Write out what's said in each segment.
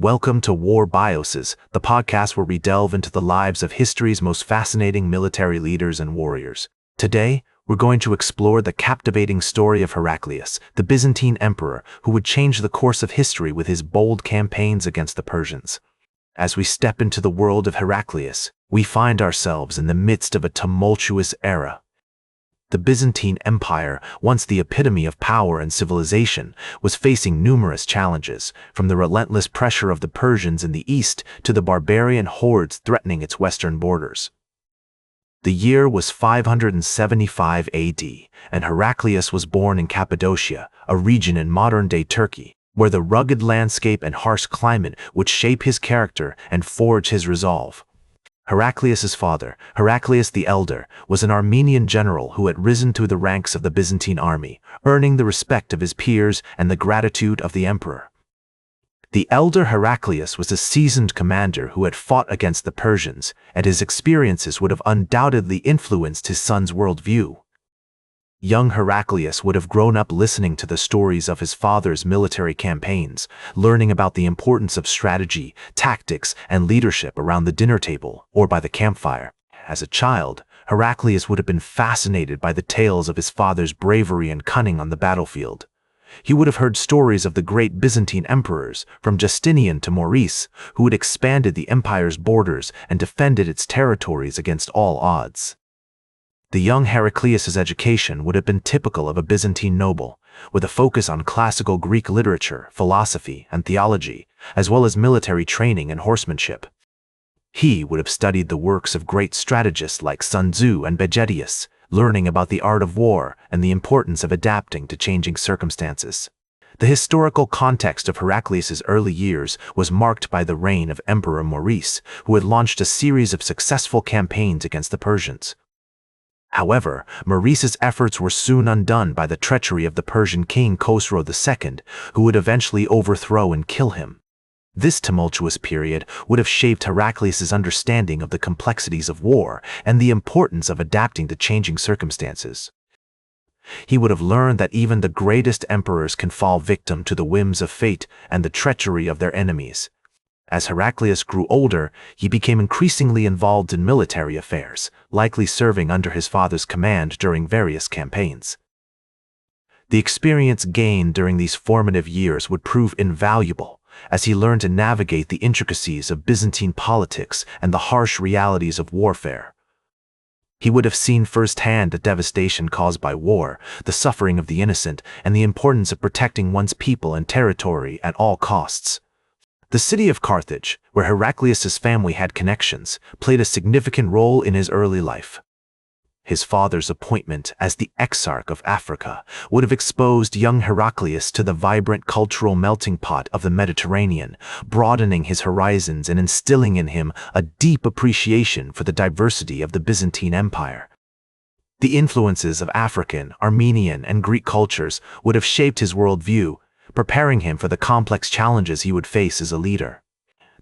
Welcome to War Bioses, the podcast where we delve into the lives of history's most fascinating military leaders and warriors. Today, we're going to explore the captivating story of Heraclius, the Byzantine emperor who would change the course of history with his bold campaigns against the Persians. As we step into the world of Heraclius, we find ourselves in the midst of a tumultuous era. The Byzantine Empire, once the epitome of power and civilization, was facing numerous challenges, from the relentless pressure of the Persians in the east to the barbarian hordes threatening its western borders. The year was 575 AD, and Heraclius was born in Cappadocia, a region in modern-day Turkey, where the rugged landscape and harsh climate would shape his character and forge his resolve. Heraclius's father, Heraclius the Elder, was an Armenian general who had risen through the ranks of the Byzantine army, earning the respect of his peers and the gratitude of the emperor. The elder Heraclius was a seasoned commander who had fought against the Persians, and his experiences would have undoubtedly influenced his son's worldview. Young Heraclius would have grown up listening to the stories of his father's military campaigns, learning about the importance of strategy, tactics, and leadership around the dinner table or by the campfire. As a child, Heraclius would have been fascinated by the tales of his father's bravery and cunning on the battlefield. He would have heard stories of the great Byzantine emperors, from Justinian to Maurice, who had expanded the empire's borders and defended its territories against all odds. The young Heraclius's education would have been typical of a Byzantine noble, with a focus on classical Greek literature, philosophy, and theology, as well as military training and horsemanship. He would have studied the works of great strategists like Sun Tzu and Vegetius, learning about the art of war and the importance of adapting to changing circumstances. The historical context of Heraclius's early years was marked by the reign of Emperor Maurice, who had launched a series of successful campaigns against the Persians. However, Maurice's efforts were soon undone by the treachery of the Persian king Khosrow II, who would eventually overthrow and kill him. This tumultuous period would have shaped Heraclius's understanding of the complexities of war and the importance of adapting to changing circumstances. He would have learned that even the greatest emperors can fall victim to the whims of fate and the treachery of their enemies. As Heraclius grew older, he became increasingly involved in military affairs, likely serving under his father's command during various campaigns. The experience gained during these formative years would prove invaluable, as he learned to navigate the intricacies of Byzantine politics and the harsh realities of warfare. He would have seen firsthand the devastation caused by war, the suffering of the innocent, and the importance of protecting one's people and territory at all costs. The city of Carthage, where Heraclius's family had connections, played a significant role in his early life. His father's appointment as the Exarch of Africa would have exposed young Heraclius to the vibrant cultural melting pot of the Mediterranean, broadening his horizons and instilling in him a deep appreciation for the diversity of the Byzantine Empire. The influences of African, Armenian, and Greek cultures would have shaped his worldview, preparing him for the complex challenges he would face as a leader.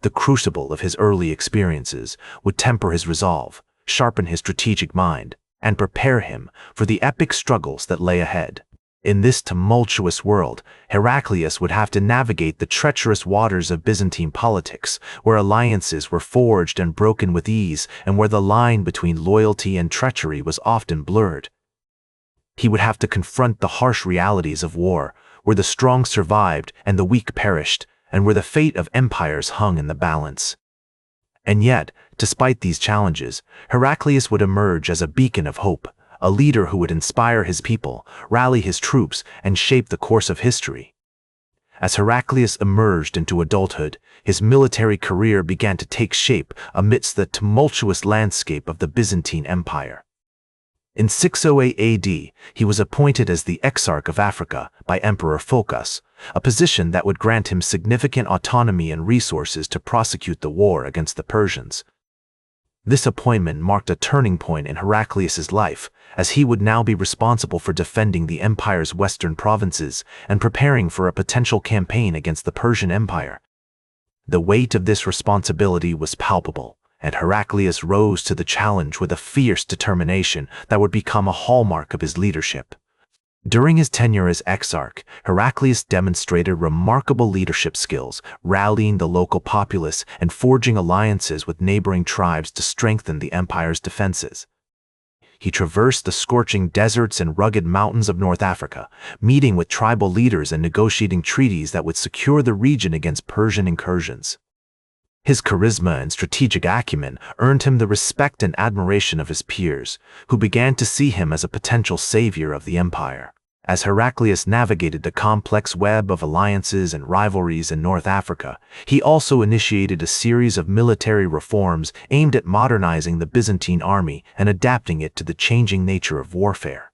The crucible of his early experiences would temper his resolve, sharpen his strategic mind, and prepare him for the epic struggles that lay ahead. In this tumultuous world, Heraclius would have to navigate the treacherous waters of Byzantine politics, where alliances were forged and broken with ease, and where the line between loyalty and treachery was often blurred. He would have to confront the harsh realities of war, where the strong survived and the weak perished, and where the fate of empires hung in the balance. And yet, despite these challenges, Heraclius would emerge as a beacon of hope, a leader who would inspire his people, rally his troops, and shape the course of history. As Heraclius emerged into adulthood, his military career began to take shape amidst the tumultuous landscape of the Byzantine Empire. In 608 AD, he was appointed as the Exarch of Africa by Emperor Phocas, a position that would grant him significant autonomy and resources to prosecute the war against the Persians. This appointment marked a turning point in Heraclius's life, as he would now be responsible for defending the empire's western provinces and preparing for a potential campaign against the Persian Empire. The weight of this responsibility was palpable, and Heraclius rose to the challenge with a fierce determination that would become a hallmark of his leadership. During his tenure as exarch, Heraclius demonstrated remarkable leadership skills, rallying the local populace and forging alliances with neighboring tribes to strengthen the empire's defenses. He traversed the scorching deserts and rugged mountains of North Africa, meeting with tribal leaders and negotiating treaties that would secure the region against Persian incursions. His charisma and strategic acumen earned him the respect and admiration of his peers, who began to see him as a potential savior of the empire. As Heraclius navigated the complex web of alliances and rivalries in North Africa, he also initiated a series of military reforms aimed at modernizing the Byzantine army and adapting it to the changing nature of warfare.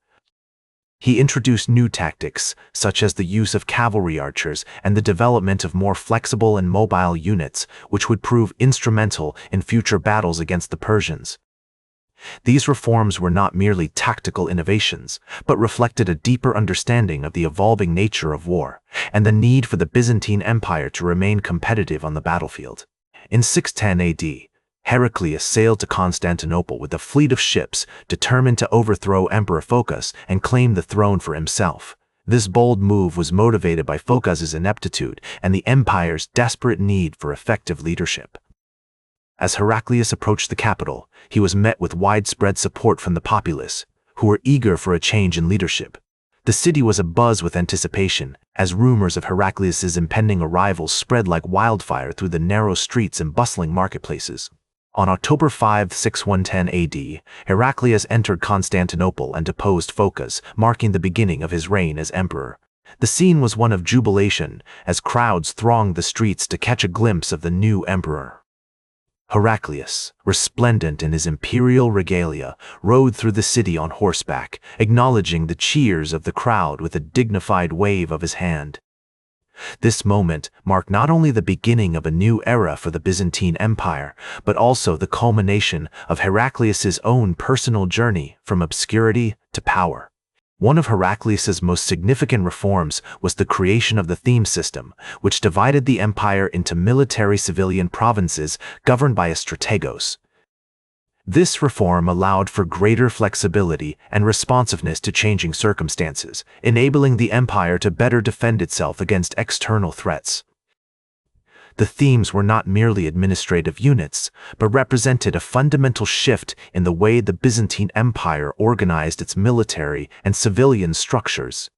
He introduced new tactics, such as the use of cavalry archers and the development of more flexible and mobile units, which would prove instrumental in future battles against the Persians. These reforms were not merely tactical innovations, but reflected a deeper understanding of the evolving nature of war and the need for the Byzantine Empire to remain competitive on the battlefield. In 610 AD, Heraclius sailed to Constantinople with a fleet of ships determined to overthrow Emperor Phocas and claim the throne for himself. This bold move was motivated by Phocas's ineptitude and the empire's desperate need for effective leadership. As Heraclius approached the capital, he was met with widespread support from the populace, who were eager for a change in leadership. The city was abuzz with anticipation, as rumors of Heraclius's impending arrival spread like wildfire through the narrow streets and bustling marketplaces. On October 5, 6110 AD, Heraclius entered Constantinople and deposed Phocas, marking the beginning of his reign as emperor. The scene was one of jubilation, as crowds thronged the streets to catch a glimpse of the new emperor. Heraclius, resplendent in his imperial regalia, rode through the city on horseback, acknowledging the cheers of the crowd with a dignified wave of his hand. This moment marked not only the beginning of a new era for the Byzantine Empire, but also the culmination of Heraclius's own personal journey from obscurity to power. One of Heraclius's most significant reforms was the creation of the theme system, which divided the empire into military-civilian provinces governed by a strategos. This reform allowed for greater flexibility and responsiveness to changing circumstances, enabling the empire to better defend itself against external threats. The themes were not merely administrative units, but represented a fundamental shift in the way the Byzantine Empire organized its military and civilian structures.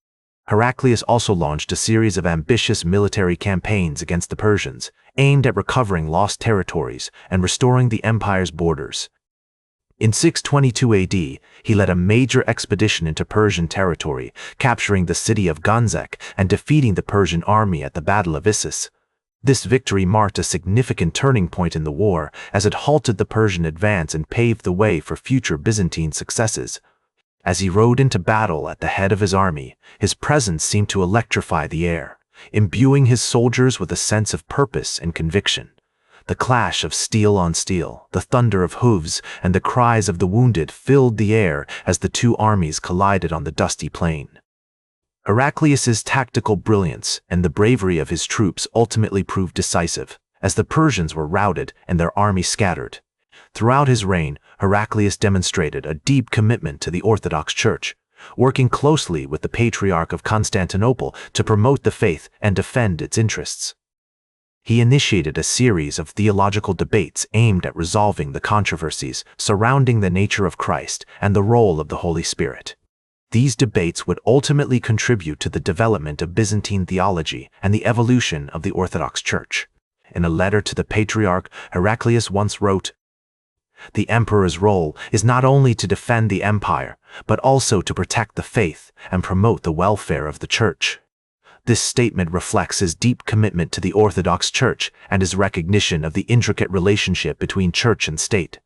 Heraclius also launched a series of ambitious military campaigns against the Persians, aimed at recovering lost territories and restoring the empire's borders. In 622 AD, he led a major expedition into Persian territory, capturing the city of Ganzek and defeating the Persian army at the Battle of Issus. This victory marked a significant turning point in the war, as it halted the Persian advance and paved the way for future Byzantine successes. As he rode into battle at the head of his army, his presence seemed to electrify the air, imbuing his soldiers with a sense of purpose and conviction. The clash of steel on steel, the thunder of hooves, and the cries of the wounded filled the air as the two armies collided on the dusty plain. Heraclius's tactical brilliance and the bravery of his troops ultimately proved decisive, as the Persians were routed and their army scattered. Throughout his reign, Heraclius demonstrated a deep commitment to the Orthodox Church, working closely with the Patriarch of Constantinople to promote the faith and defend its interests. He initiated a series of theological debates aimed at resolving the controversies surrounding the nature of Christ and the role of the Holy Spirit. These debates would ultimately contribute to the development of Byzantine theology and the evolution of the Orthodox Church. In a letter to the Patriarch, Heraclius once wrote, "The emperor's role is not only to defend the empire, but also to protect the faith and promote the welfare of the Church." This statement reflects his deep commitment to the Orthodox Church and his recognition of the intricate relationship between church and state.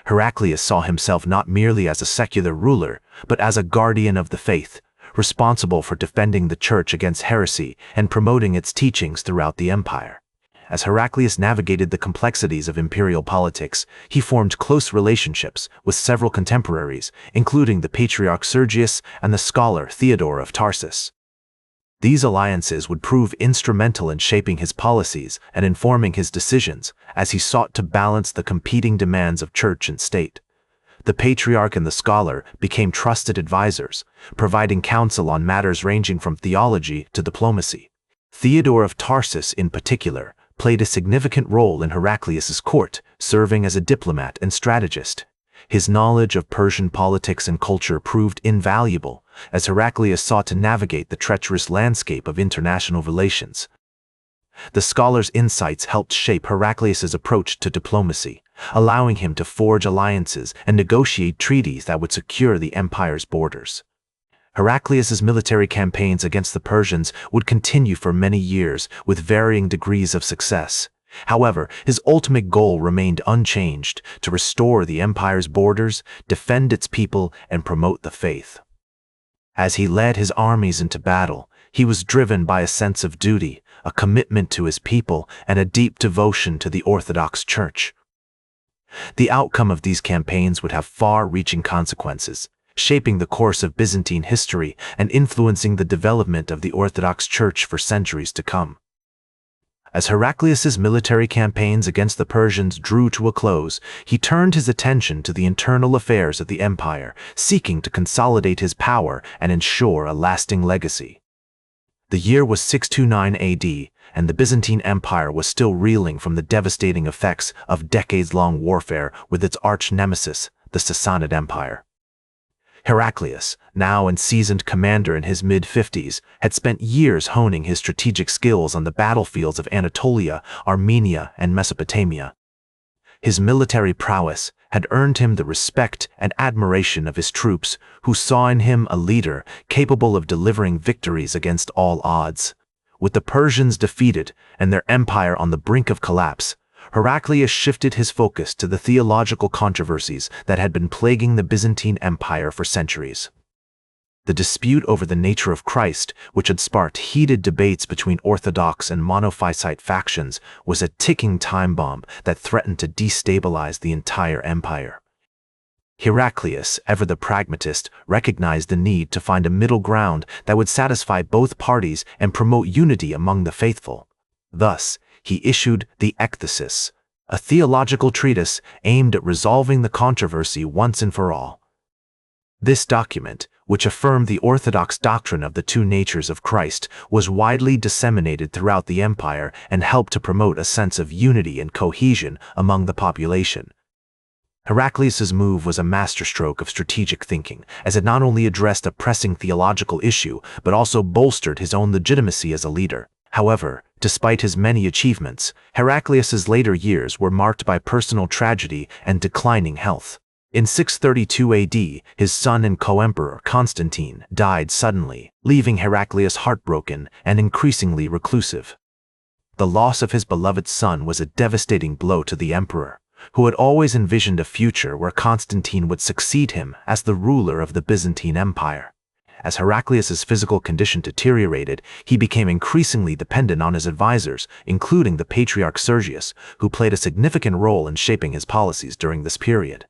Heraclius saw himself not merely as a secular ruler, but as a guardian of the faith, responsible for defending the church against heresy and promoting its teachings throughout the empire. As Heraclius navigated the complexities of imperial politics, he formed close relationships with several contemporaries, including the Patriarch Sergius and the scholar Theodore of Tarsus. These alliances would prove instrumental in shaping his policies and informing his decisions as he sought to balance the competing demands of church and state. The patriarch and the scholar became trusted advisors, providing counsel on matters ranging from theology to diplomacy. Theodore of Tarsus, in particular, played a significant role in Heraclius's court, serving as a diplomat and strategist. His knowledge of Persian politics and culture proved invaluable, as Heraclius sought to navigate the treacherous landscape of international relations. The scholar's insights helped shape Heraclius's approach to diplomacy, allowing him to forge alliances and negotiate treaties that would secure the empire's borders. Heraclius's military campaigns against the Persians would continue for many years with varying degrees of success. However, his ultimate goal remained unchanged: to restore the empire's borders, defend its people, and promote the faith. As he led his armies into battle, he was driven by a sense of duty, a commitment to his people, and a deep devotion to the Orthodox Church. The outcome of these campaigns would have far-reaching consequences, shaping the course of Byzantine history and influencing the development of the Orthodox Church for centuries to come. As Heraclius's military campaigns against the Persians drew to a close, he turned his attention to the internal affairs of the empire, seeking to consolidate his power and ensure a lasting legacy. The year was 629 AD, and the Byzantine Empire was still reeling from the devastating effects of decades-long warfare with its arch-nemesis, the Sassanid Empire. Heraclius, now a seasoned commander in his mid-50s, had spent years honing his strategic skills on the battlefields of Anatolia, Armenia, and Mesopotamia. His military prowess had earned him the respect and admiration of his troops, who saw in him a leader capable of delivering victories against all odds. With the Persians defeated and their empire on the brink of collapse, Heraclius shifted his focus to the theological controversies that had been plaguing the Byzantine Empire for centuries. The dispute over the nature of Christ, which had sparked heated debates between Orthodox and Monophysite factions, was a ticking time bomb that threatened to destabilize the entire empire. Heraclius, ever the pragmatist, recognized the need to find a middle ground that would satisfy both parties and promote unity among the faithful. Thus, he issued the Ekthesis, a theological treatise aimed at resolving the controversy once and for all. This document, which affirmed the orthodox doctrine of the two natures of Christ, was widely disseminated throughout the empire and helped to promote a sense of unity and cohesion among the population. Heraclius's move was a masterstroke of strategic thinking, as it not only addressed a pressing theological issue, but also bolstered his own legitimacy as a leader. However, despite his many achievements, Heraclius's later years were marked by personal tragedy and declining health. In 632 AD, his son and co-emperor Constantine died suddenly, leaving Heraclius heartbroken and increasingly reclusive. The loss of his beloved son was a devastating blow to the emperor, who had always envisioned a future where Constantine would succeed him as the ruler of the Byzantine Empire. As Heraclius's physical condition deteriorated, he became increasingly dependent on his advisors, including the patriarch Sergius, who played a significant role in shaping his policies during this period.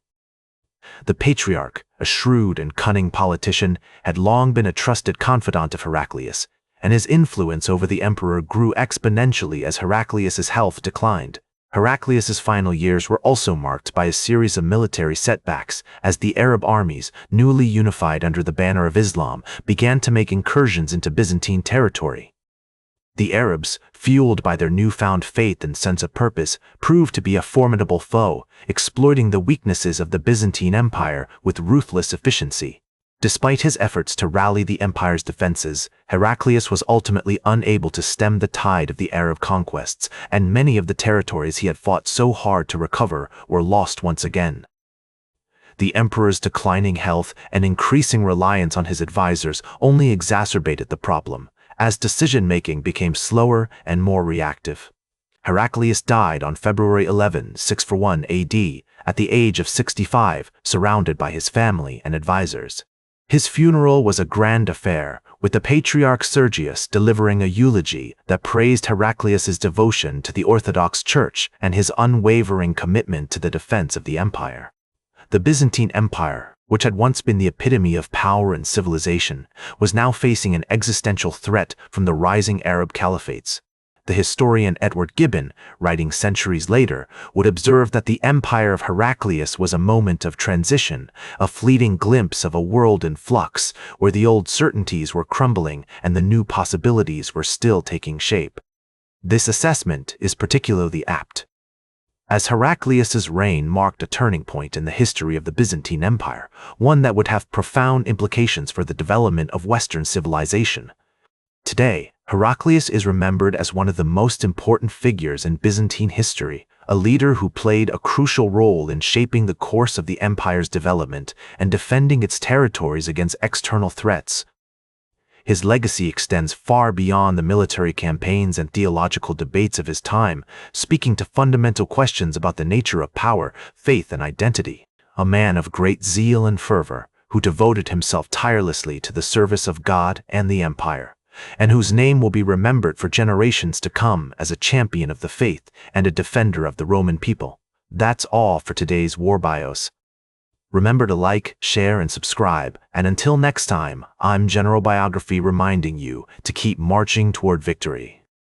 The patriarch, a shrewd and cunning politician, had long been a trusted confidant of Heraclius, and his influence over the emperor grew exponentially as Heraclius's health declined. Heraclius's final years were also marked by a series of military setbacks as the Arab armies, newly unified under the banner of Islam, began to make incursions into Byzantine territory. The Arabs, fueled by their newfound faith and sense of purpose, proved to be a formidable foe, exploiting the weaknesses of the Byzantine Empire with ruthless efficiency. Despite his efforts to rally the empire's defenses, Heraclius was ultimately unable to stem the tide of the Arab conquests, and many of the territories he had fought so hard to recover were lost once again. The emperor's declining health and increasing reliance on his advisors only exacerbated the problem, as decision-making became slower and more reactive. Heraclius died on February 11, 641 AD, at the age of 65, surrounded by his family and advisors. His funeral was a grand affair, with the patriarch Sergius delivering a eulogy that praised Heraclius's devotion to the Orthodox Church and his unwavering commitment to the defense of the empire. The Byzantine Empire, which had once been the epitome of power and civilization, was now facing an existential threat from the rising Arab caliphates. The historian Edward Gibbon, writing centuries later, would observe that the empire of Heraclius was a moment of transition, a fleeting glimpse of a world in flux, where the old certainties were crumbling and the new possibilities were still taking shape. This assessment is particularly apt, as Heraclius's reign marked a turning point in the history of the Byzantine Empire, one that would have profound implications for the development of Western civilization. Today, Heraclius is remembered as one of the most important figures in Byzantine history, a leader who played a crucial role in shaping the course of the empire's development and defending its territories against external threats. His legacy extends far beyond the military campaigns and theological debates of his time, speaking to fundamental questions about the nature of power, faith, and identity. A man of great zeal and fervor, who devoted himself tirelessly to the service of God and the empire, and whose name will be remembered for generations to come as a champion of the faith and a defender of the Roman people. That's all for today's War Bios. Remember to like, share, and subscribe, and until next time, I'm General Biography reminding you to keep marching toward victory.